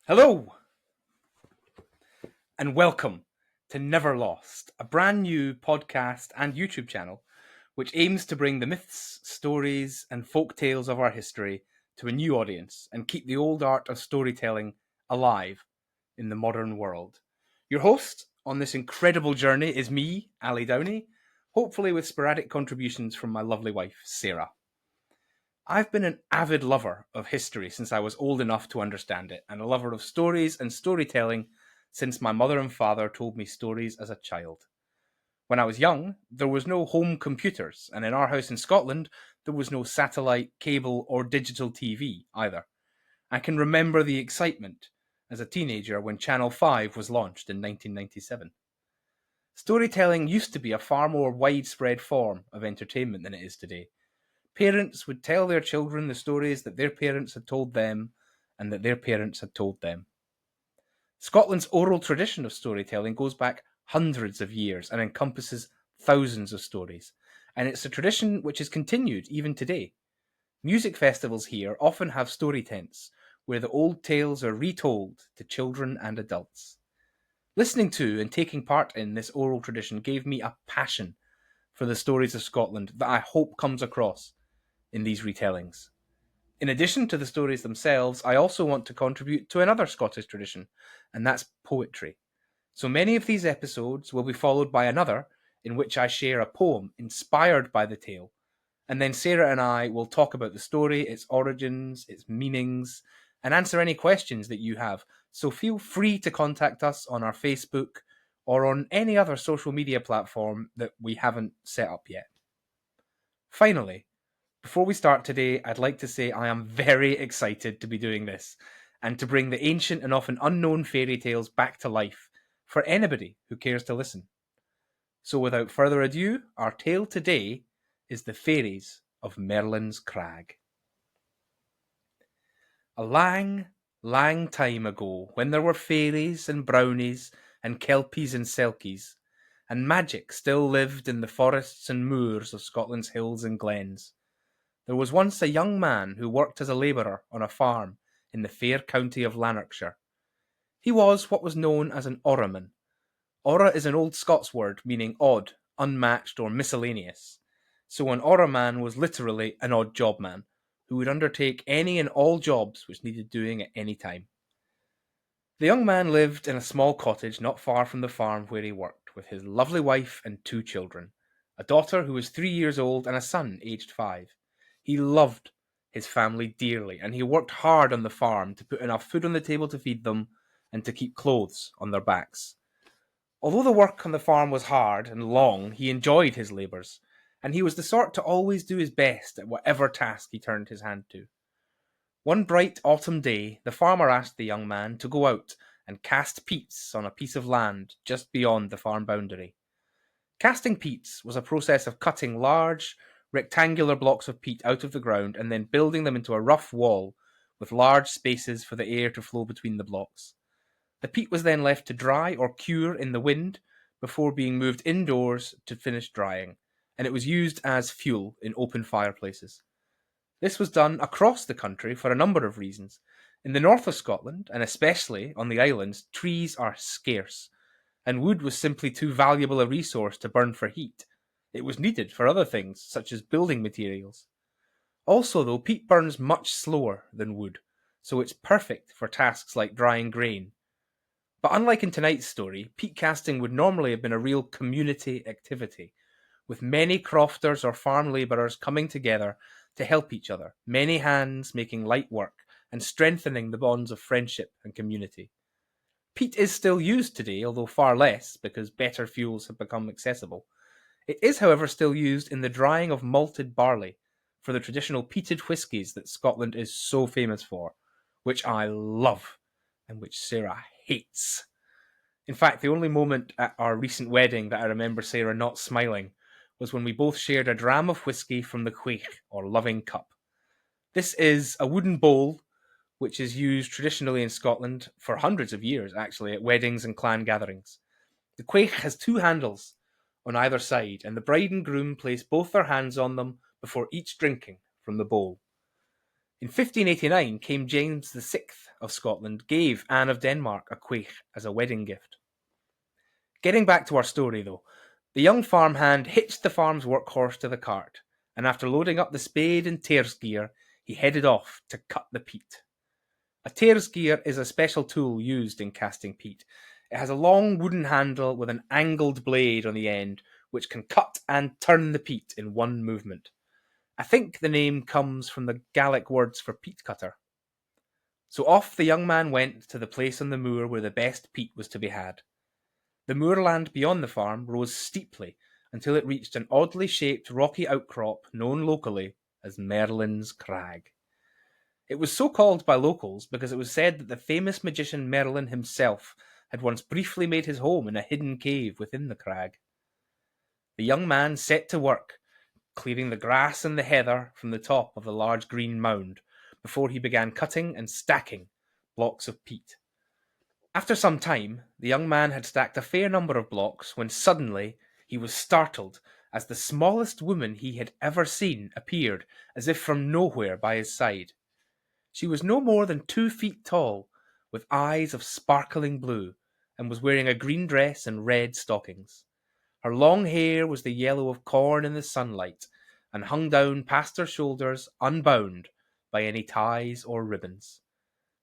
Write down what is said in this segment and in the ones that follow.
Hello and welcome to Never Lost, a brand new podcast and YouTube channel which aims to bring the myths, stories, and folk tales of our history to a new audience and keep the old art of storytelling alive in the modern world. Your host on this incredible journey is me, Ali Downie, hopefully with sporadic contributions from my lovely wife, Sarah. I've been an avid lover of history since I was old enough to understand it, and a lover of stories and storytelling since my mother and father told me stories as a child. When I was young, there was no home computers, and in our house in Scotland, there was no satellite, cable, or digital TV either. I can remember the excitement as a teenager when Channel 5 was launched in 1997. Storytelling used to be a far more widespread form of entertainment than it is today. Parents would tell their children the stories that their parents had told them and that their parents had told them. Scotland's oral tradition of storytelling goes back hundreds of years and encompasses thousands of stories, and it's a tradition which is continued even today. Music festivals here often have story tents where the old tales are retold to children and adults. Listening to and taking part in this oral tradition gave me a passion for the stories of Scotland that I hope comes across in these retellings. In addition to the stories themselves, I also want to contribute to another Scottish tradition, and that's poetry. So many of these episodes will be followed by another in which I share a poem inspired by the tale, and then Sarah and I will talk about the story, its origins, its meanings, and answer any questions that you have. So feel free to contact us on our Facebook or on any other social media platform that we haven't set up yet. Finally, before we start today, I'd like to say I am very excited to be doing this and to bring the ancient and often unknown fairy tales back to life for anybody who cares to listen. So without further ado, our tale today is the Faeries of Merlin's Crag. A lang, lang time ago, when there were fairies and brownies and kelpies and selkies, and magic still lived in the forests and moors of Scotland's hills and glens, there was once a young man who worked as a labourer on a farm in the fair county of Lanarkshire. He was what was known as an orraman. Orra is an old Scots word meaning odd, unmatched, or miscellaneous. So an orraman was literally an odd job man, who would undertake any and all jobs which needed doing at any time. The young man lived in a small cottage not far from the farm where he worked, with his lovely wife and 2 children, a daughter who was 3 years old and a son aged 5. He loved his family dearly, and he worked hard on the farm to put enough food on the table to feed them and to keep clothes on their backs. Although the work on the farm was hard and long, he enjoyed his labours, and he was the sort to always do his best at whatever task he turned his hand to. One bright autumn day, the farmer asked the young man to go out and cast peats on a piece of land just beyond the farm boundary. Casting peats was a process of cutting large, rectangular blocks of peat out of the ground and then building them into a rough wall with large spaces for the air to flow between the blocks. The peat was then left to dry or cure in the wind before being moved indoors to finish drying, and it was used as fuel in open fireplaces. This was done across the country for a number of reasons. In the north of Scotland, and especially on the islands, trees are scarce, and wood was simply too valuable a resource to burn for heat. It was needed for other things, such as building materials. Also, though, peat burns much slower than wood, so it's perfect for tasks like drying grain. But unlike in tonight's story, peat casting would normally have been a real community activity, with many crofters or farm labourers coming together to help each other, many hands making light work and strengthening the bonds of friendship and community. Peat is still used today, although far less, because better fuels have become accessible. It is, however, still used in the drying of malted barley for the traditional peated whiskies that Scotland is so famous for, which I love and which Sarah hates. In fact, the only moment at our recent wedding that I remember Sarah not smiling was when we both shared a dram of whiskey from the quaich, or loving cup. This is a wooden bowl which is used traditionally in Scotland for hundreds of years, actually, at weddings and clan gatherings. The quaich has 2 handles on either side, and the bride and groom place both their hands on them before each drinking from the bowl. In 1589, King James VI of Scotland gave Anne of Denmark a quaich as a wedding gift. Getting back to our story, though, the young farmhand hitched the farm's workhorse to the cart, and after loading up the spade and tears gear, he headed off to cut the peat. A tears gear is a special tool used in casting peat. It has a long wooden handle with an angled blade on the end, which can cut and turn the peat in one movement. I think the name comes from the Gaelic words for peat cutter. So off the young man went to the place on the moor where the best peat was to be had. The moorland beyond the farm rose steeply until it reached an oddly shaped rocky outcrop known locally as Merlin's Crag. It was so called by locals because it was said that the famous magician Merlin himself had once briefly made his home in a hidden cave within the crag. The young man set to work, clearing the grass and the heather from the top of the large green mound before he began cutting and stacking blocks of peat. After some time, the young man had stacked a fair number of blocks when suddenly he was startled as the smallest woman he had ever seen appeared as if from nowhere by his side. She was no more than 2 feet tall, with eyes of sparkling blue, and was wearing a green dress and red stockings. Her long hair was the yellow of corn in the sunlight, and hung down past her shoulders unbound by any ties or ribbons.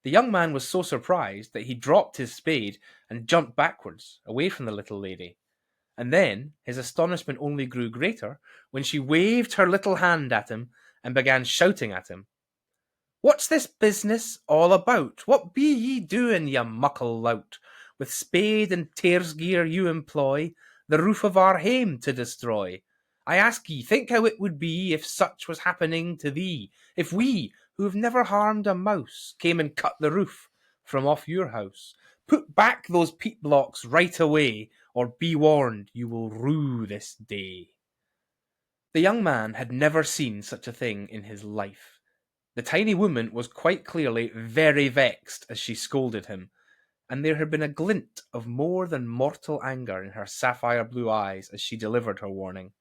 The young man was so surprised that he dropped his spade and jumped backwards, away from the little lady. And then his astonishment only grew greater when she waved her little hand at him and began shouting at him. "What's this business all about? What be ye doing, ye muckle lout? With spade and tears gear you employ the roof of our hame to destroy. I ask ye, think how it would be if such was happening to thee, if we, who have never harmed a mouse, came and cut the roof from off your house. Put back those peat blocks right away, or be warned you will rue this day." The young man had never seen such a thing in his life. The tiny woman was quite clearly very vexed as she scolded him, and there had been a glint of more than mortal anger in her sapphire blue eyes as she delivered her warning.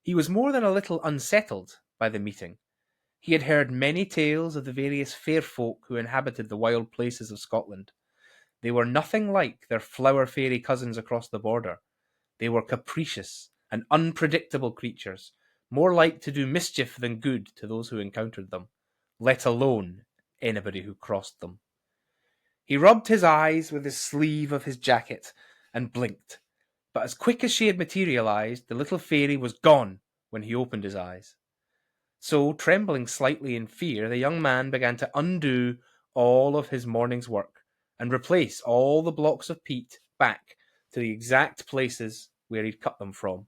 He was more than a little unsettled by the meeting. He had heard many tales of the various fair folk who inhabited the wild places of Scotland. They were nothing like their flower fairy cousins across the border. They were capricious and unpredictable creatures, more like to do mischief than good to those who encountered them, let alone anybody who crossed them. He rubbed his eyes with the sleeve of his jacket and blinked, but as quick as she had materialized, the little fairy was gone when he opened his eyes. So, trembling slightly in fear, the young man began to undo all of his morning's work and replace all the blocks of peat back to the exact places where he'd cut them from.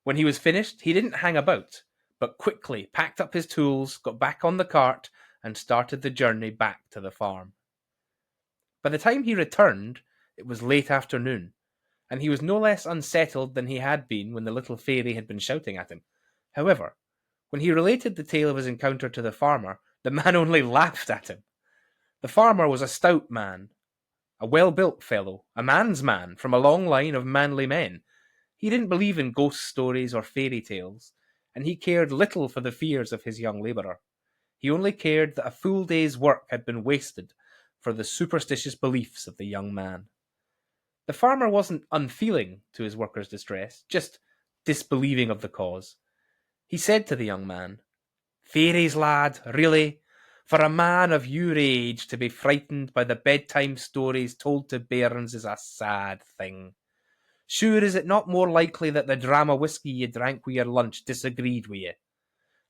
When he was finished, he didn't hang about, but quickly packed up his tools, got back on the cart, and started the journey back to the farm. By the time he returned, it was late afternoon, and he was no less unsettled than he had been when the little fairy had been shouting at him. However, when he related the tale of his encounter to the farmer, the man only laughed at him. The farmer was a stout man, a well-built fellow, a man's man from a long line of manly men. He didn't believe in ghost stories or fairy tales, and he cared little for the fears of his young labourer. He only cared that a full day's work had been wasted for the superstitious beliefs of the young man. The farmer wasn't unfeeling to his worker's distress, just disbelieving of the cause. He said to the young man, "Fairies, lad, really? For a man of your age to be frightened by the bedtime stories told to bairns is a sad thing. Sure, is it not more likely that the dram of whiskey ye drank wi' your lunch disagreed wi' ye?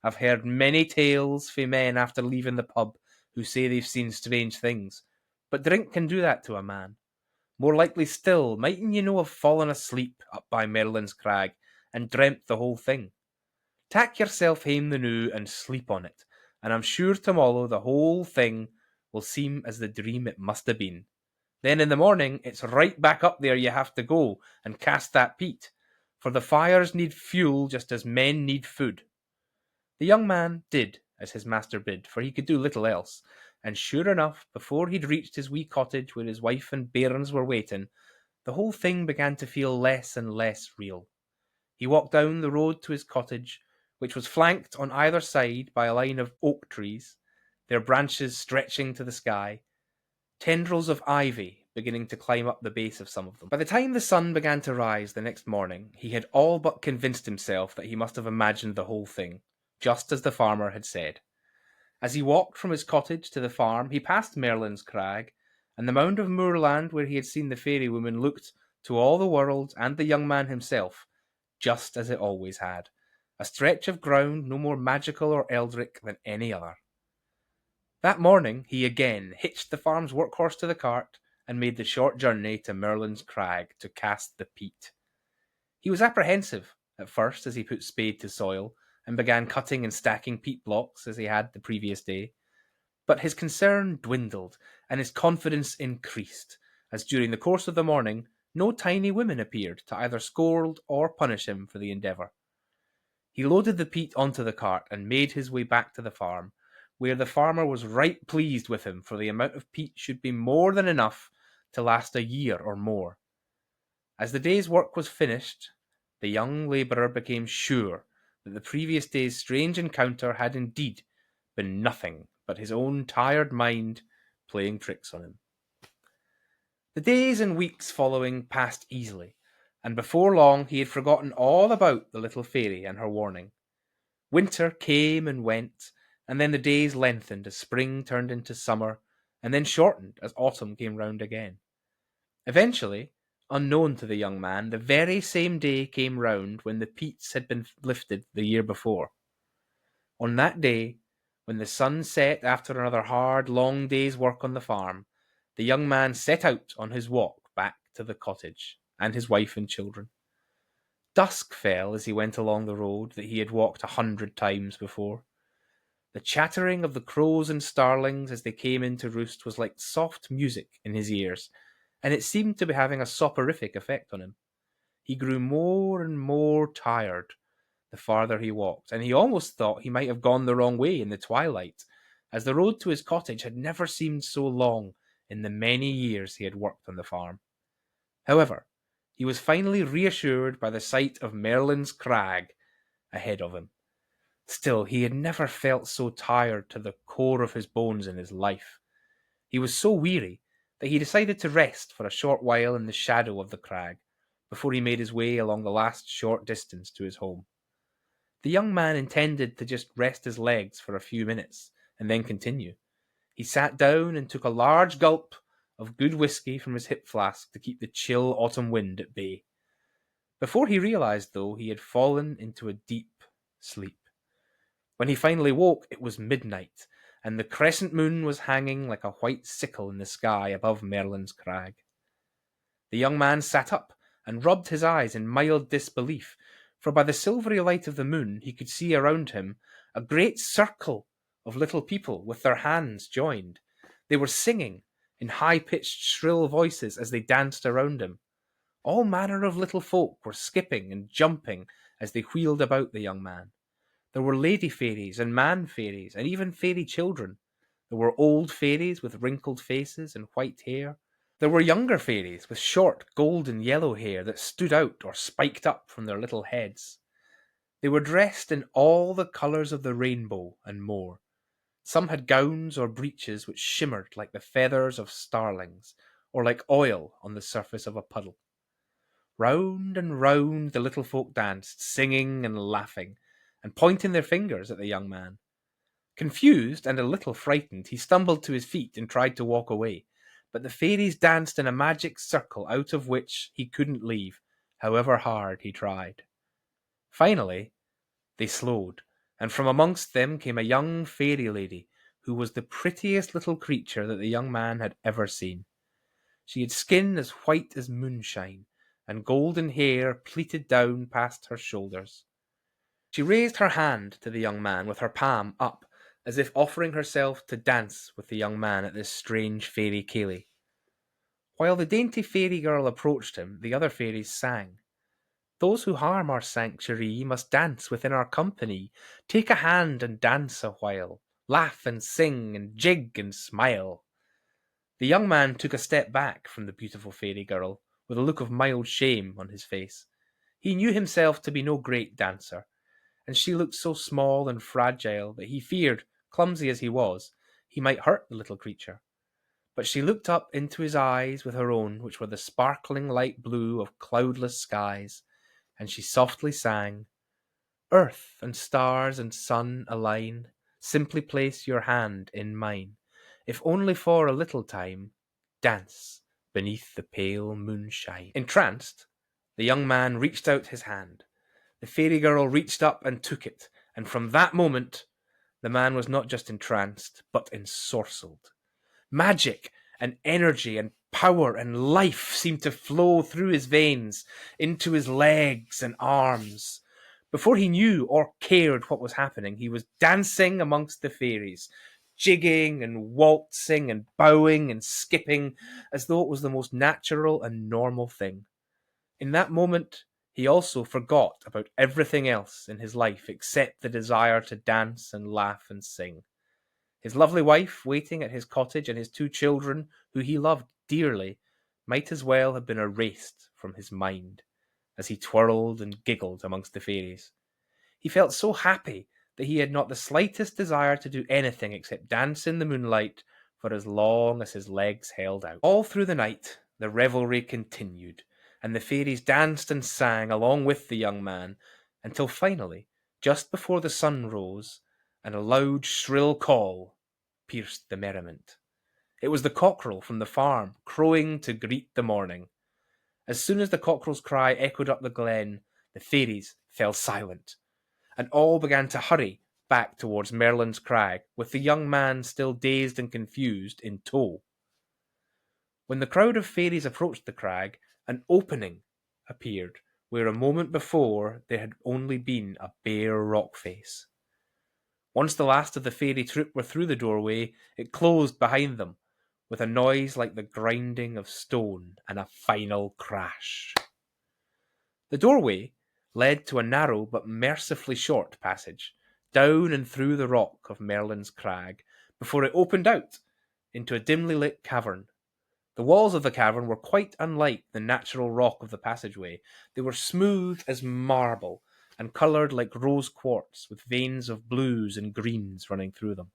I've heard many tales fae men after leaving the pub who say they've seen strange things, but drink can do that to a man. More likely still, mightn't ye know have fallen asleep up by Merlin's Crag and dreamt the whole thing? Tak yourself hame the noo and sleep on it, and I'm sure tomorrow the whole thing will seem as the dream it must have been. Then in the morning, it's right back up there you have to go and cast that peat, for the fires need fuel just as men need food." The young man did as his master bid, for he could do little else, and sure enough, before he'd reached his wee cottage where his wife and bairns were waiting, the whole thing began to feel less and less real. He walked down the road to his cottage, which was flanked on either side by a line of oak trees, their branches stretching to the sky, tendrils of ivy beginning to climb up the base of some of them. By the time the sun began to rise the next morning, he had all but convinced himself that he must have imagined the whole thing, just as the farmer had said. As he walked from his cottage to the farm, he passed Merlin's Crag, and the mound of moorland where he had seen the fairy woman looked, to all the world and the young man himself, just as it always had, a stretch of ground no more magical or eldritch than any other. That morning he again hitched the farm's workhorse to the cart and made the short journey to Merlin's Crag to cast the peat. He was apprehensive at first as he put spade to soil and began cutting and stacking peat blocks as he had the previous day, but his concern dwindled and his confidence increased as during the course of the morning no tiny women appeared to either scold or punish him for the endeavour. He loaded the peat onto the cart and made his way back to the farm, where the farmer was right pleased with him, for the amount of peat should be more than enough to last a year or more. As the day's work was finished, the young labourer became sure that the previous day's strange encounter had indeed been nothing but his own tired mind playing tricks on him. The days and weeks following passed easily, and before long he had forgotten all about the little fairy and her warning. Winter came and went, and then the days lengthened as spring turned into summer, and then shortened as autumn came round again. Eventually, unknown to the young man, the very same day came round when the peats had been lifted the year before. On that day, when the sun set after another hard, long day's work on the farm, the young man set out on his walk back to the cottage and his wife and children. Dusk fell as he went along the road that he had walked 100 times before. The chattering of the crows and starlings as they came in to roost was like soft music in his ears, and it seemed to be having a soporific effect on him. He grew more and more tired the farther he walked, and he almost thought he might have gone the wrong way in the twilight, as the road to his cottage had never seemed so long in the many years he had worked on the farm. However, he was finally reassured by the sight of Merlin's Crag ahead of him. Still, he had never felt so tired to the core of his bones in his life. He was so weary that he decided to rest for a short while in the shadow of the crag, before he made his way along the last short distance to his home. The young man intended to just rest his legs for a few minutes, and then continue. He sat down and took a large gulp of good whisky from his hip flask to keep the chill autumn wind at bay. Before he realized, though, he had fallen into a deep sleep. When he finally woke, it was midnight, and the crescent moon was hanging like a white sickle in the sky above Merlin's Crag. The young man sat up and rubbed his eyes in mild disbelief, for by the silvery light of the moon he could see around him a great circle of little people with their hands joined. They were singing in high-pitched, shrill voices as they danced around him. All manner of little folk were skipping and jumping as they wheeled about the young man. There were lady fairies and man fairies, and even fairy children. There were old fairies with wrinkled faces and white hair. There were younger fairies with short golden yellow hair that stood out or spiked up from their little heads. They were dressed in all the colours of the rainbow and more. Some had gowns or breeches which shimmered like the feathers of starlings, or like oil on the surface of a puddle. Round and round the little folk danced, singing and laughing, and pointing their fingers at the young man. Confused and a little frightened, he stumbled to his feet and tried to walk away, but the fairies danced in a magic circle out of which he couldn't leave, however hard he tried. Finally, they slowed, and from amongst them came a young fairy lady, who was the prettiest little creature that the young man had ever seen. She had skin as white as moonshine, and golden hair pleated down past her shoulders. She raised her hand to the young man with her palm up, as if offering herself to dance with the young man at this strange fairy ceilidh. While the dainty fairy girl approached him, the other fairies sang. "Those who harm our sanctuary must dance within our company. Take a hand and dance a while. Laugh and sing and jig and smile." The young man took a step back from the beautiful fairy girl, with a look of mild shame on his face. He knew himself to be no great dancer, and she looked so small and fragile that he feared, clumsy as he was, he might hurt the little creature. But she looked up into his eyes with her own, which were the sparkling light blue of cloudless skies, and she softly sang, "Earth and stars and sun align, simply place your hand in mine. If only for a little time, dance beneath the pale moonshine." Entranced, the young man reached out his hand. The fairy girl reached up and took it, and from that moment, the man was not just entranced, but ensorcelled. Magic and energy and power and life seemed to flow through his veins, into his legs and arms. Before he knew or cared what was happening, he was dancing amongst the fairies, jigging and waltzing and bowing and skipping as though it was the most natural and normal thing. In that moment, he also forgot about everything else in his life except the desire to dance and laugh and sing. His lovely wife waiting at his cottage and his 2 children, who he loved dearly, might as well have been erased from his mind as he twirled and giggled amongst the fairies. He felt so happy that he had not the slightest desire to do anything except dance in the moonlight for as long as his legs held out. All through the night the revelry continued, and the fairies danced and sang along with the young man, until finally, just before the sun rose, and a loud shrill call pierced the merriment. It was the cockerel from the farm, crowing to greet the morning. As soon as the cockerel's cry echoed up the glen, the fairies fell silent, and all began to hurry back towards Merlin's Crag, with the young man still dazed and confused in tow. When the crowd of fairies approached the crag, an opening appeared where a moment before there had only been a bare rock face. Once the last of the fairy troop were through the doorway, it closed behind them, with a noise like the grinding of stone and a final crash. The doorway led to a narrow but mercifully short passage, down and through the rock of Merlin's Crag, before it opened out into a dimly lit cavern. The walls of the cavern were quite unlike the natural rock of the passageway. They were smooth as marble and coloured like rose quartz, with veins of blues and greens running through them.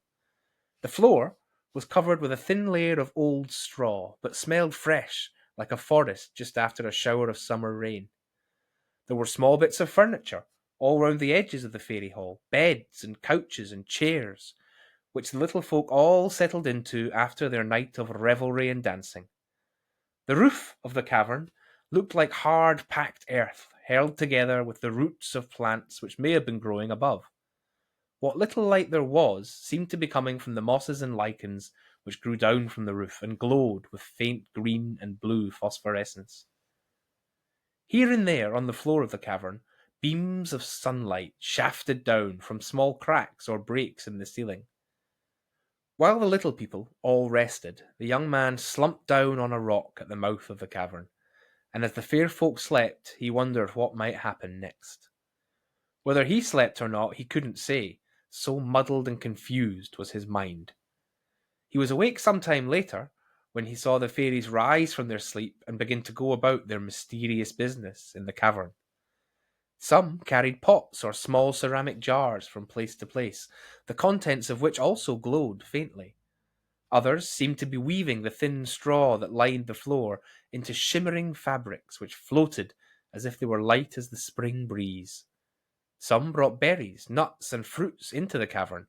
The floor was covered with a thin layer of old straw, but smelled fresh, like a forest just after a shower of summer rain. There were small bits of furniture all round the edges of the fairy hall, beds and couches and chairs, which the little folk all settled into after their night of revelry and dancing. The roof of the cavern looked like hard packed earth, held together with the roots of plants which may have been growing above. What little light there was seemed to be coming from the mosses and lichens which grew down from the roof and glowed with faint green and blue phosphorescence. Here and there on the floor of the cavern, beams of sunlight shafted down from small cracks or breaks in the ceiling. While the little people all rested, the young man slumped down on a rock at the mouth of the cavern, and as the fair folk slept, he wondered what might happen next. Whether he slept or not, he couldn't say, so muddled and confused was his mind. He was awake some time later, when he saw the fairies rise from their sleep and begin to go about their mysterious business in the cavern. Some carried pots or small ceramic jars from place to place, the contents of which also glowed faintly. Others seemed to be weaving the thin straw that lined the floor into shimmering fabrics which floated as if they were light as the spring breeze. Some brought berries, nuts, and fruits into the cavern.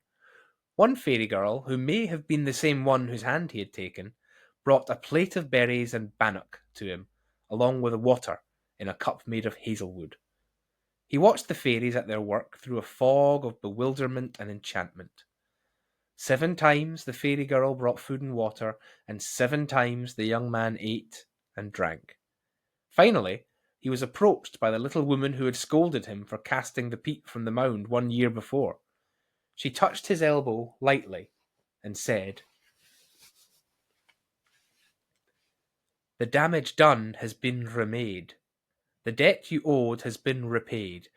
One fairy girl, who may have been the same one whose hand he had taken, brought a plate of berries and bannock to him, along with water in a cup made of hazelwood. He watched the fairies at their work through a fog of bewilderment and enchantment. 7 times the fairy girl brought food and water, and 7 times the young man ate and drank. Finally, he was approached by the little woman who had scolded him for casting the peat from the mound 1 year before. She touched his elbow lightly and said, "The damage done has been remade. The debt you owed has been repaid.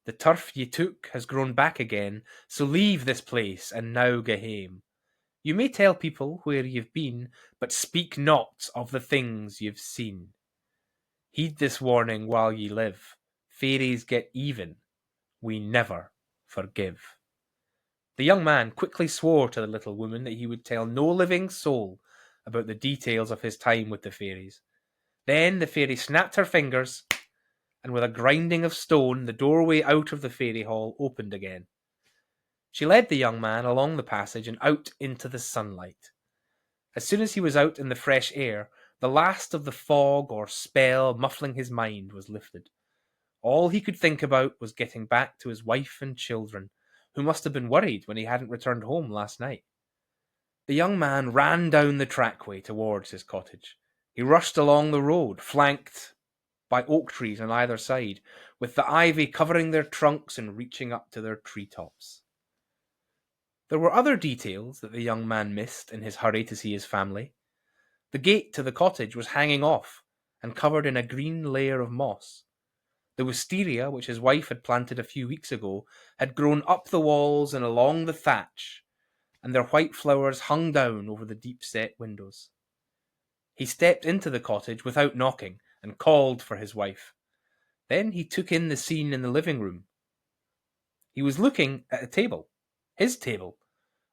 The turf ye took has grown back again, so leave this place and now go hame. You may tell people where you've been, but speak not of the things you've seen. Heed this warning while ye live. Fairies get even. We never forgive. The young man quickly swore to the little woman that he would tell no living soul about the details of his time with the fairies. Then the fairy snapped her fingers, and with a grinding of stone, the doorway out of the fairy hall opened again. She led the young man along the passage and out into the sunlight. As soon as he was out in the fresh air, the last of the fog or spell muffling his mind was lifted. All he could think about was getting back to his wife and children, who must have been worried when he hadn't returned home last night. The young man ran down the trackway towards his cottage. He rushed along the road, flanked by oak trees on either side, with the ivy covering their trunks and reaching up to their treetops. There were other details that the young man missed in his hurry to see his family. The gate to the cottage was hanging off and covered in a green layer of moss. The wisteria, which his wife had planted a few weeks ago, had grown up the walls and along the thatch, and their white flowers hung down over the deep-set windows. He stepped into the cottage without knocking and called for his wife. Then he took in the scene in the living room. He was looking at a table, his table,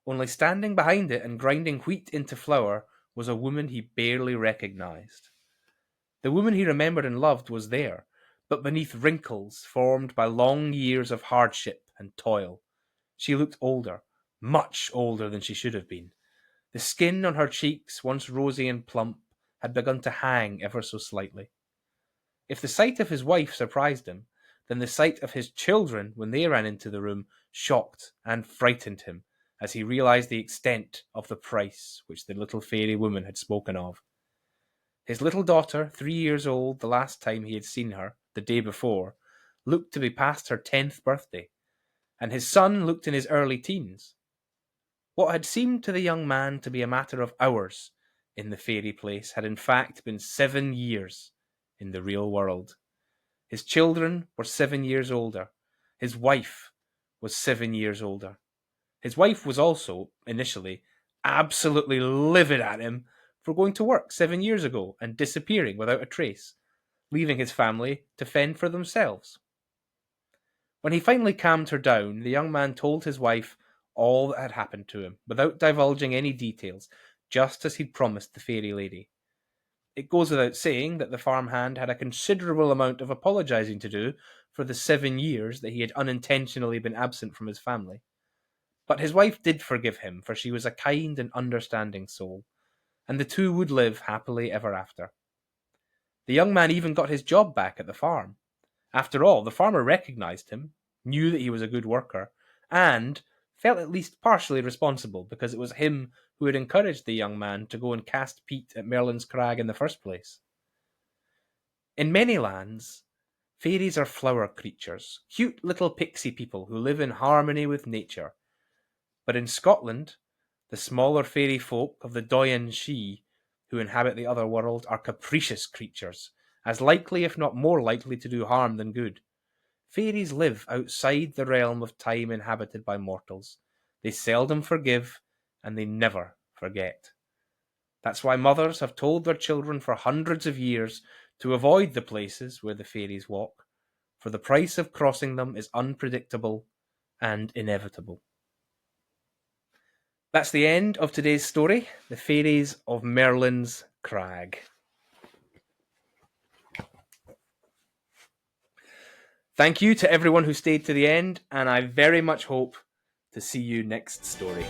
only standing behind it and grinding wheat into flour was a woman he barely recognized. The woman he remembered and loved was there, but beneath wrinkles formed by long years of hardship and toil. She looked older, much older than she should have been. The skin on her cheeks, once rosy and plump, had begun to hang ever so slightly. If the sight of his wife surprised him, then the sight of his children when they ran into the room shocked and frightened him as he realized the extent of the price which the little fairy woman had spoken of. His little daughter, 3 years old the last time he had seen her, the day before, looked to be past her 10th birthday, and his son looked in his early teens. What had seemed to the young man to be a matter of hours in the fairy place had in fact been 7 years in the real world. His children were 7 years older. His wife was 7 years older. His wife was also, initially, absolutely livid at him for going to work 7 years ago and disappearing without a trace, leaving his family to fend for themselves. When he finally calmed her down, the young man told his wife all that had happened to him, without divulging any details, just as he'd promised the fairy lady. It goes without saying that the farmhand had a considerable amount of apologising to do for the 7 years that he had unintentionally been absent from his family. But his wife did forgive him, for she was a kind and understanding soul, and the two would live happily ever after. The young man even got his job back at the farm. After all, the farmer recognised him, knew that he was a good worker, and felt at least partially responsible because it was him who had encouraged the young man to go and cast peat at Merlin's Crag in the first place. In many lands, fairies are flower creatures, cute little pixie people who live in harmony with nature. But in Scotland, the smaller fairy folk of the Doyen Shi, who inhabit the other world, are capricious creatures, as likely if not more likely to do harm than good. Fairies live outside the realm of time inhabited by mortals. They seldom forgive, and they never forget. That's why mothers have told their children for hundreds of years to avoid the places where the fairies walk, for the price of crossing them is unpredictable and inevitable. That's the end of today's story, The Faeries of Merlin's Crag. Thank you to everyone who stayed to the end, and I very much hope to see you next story.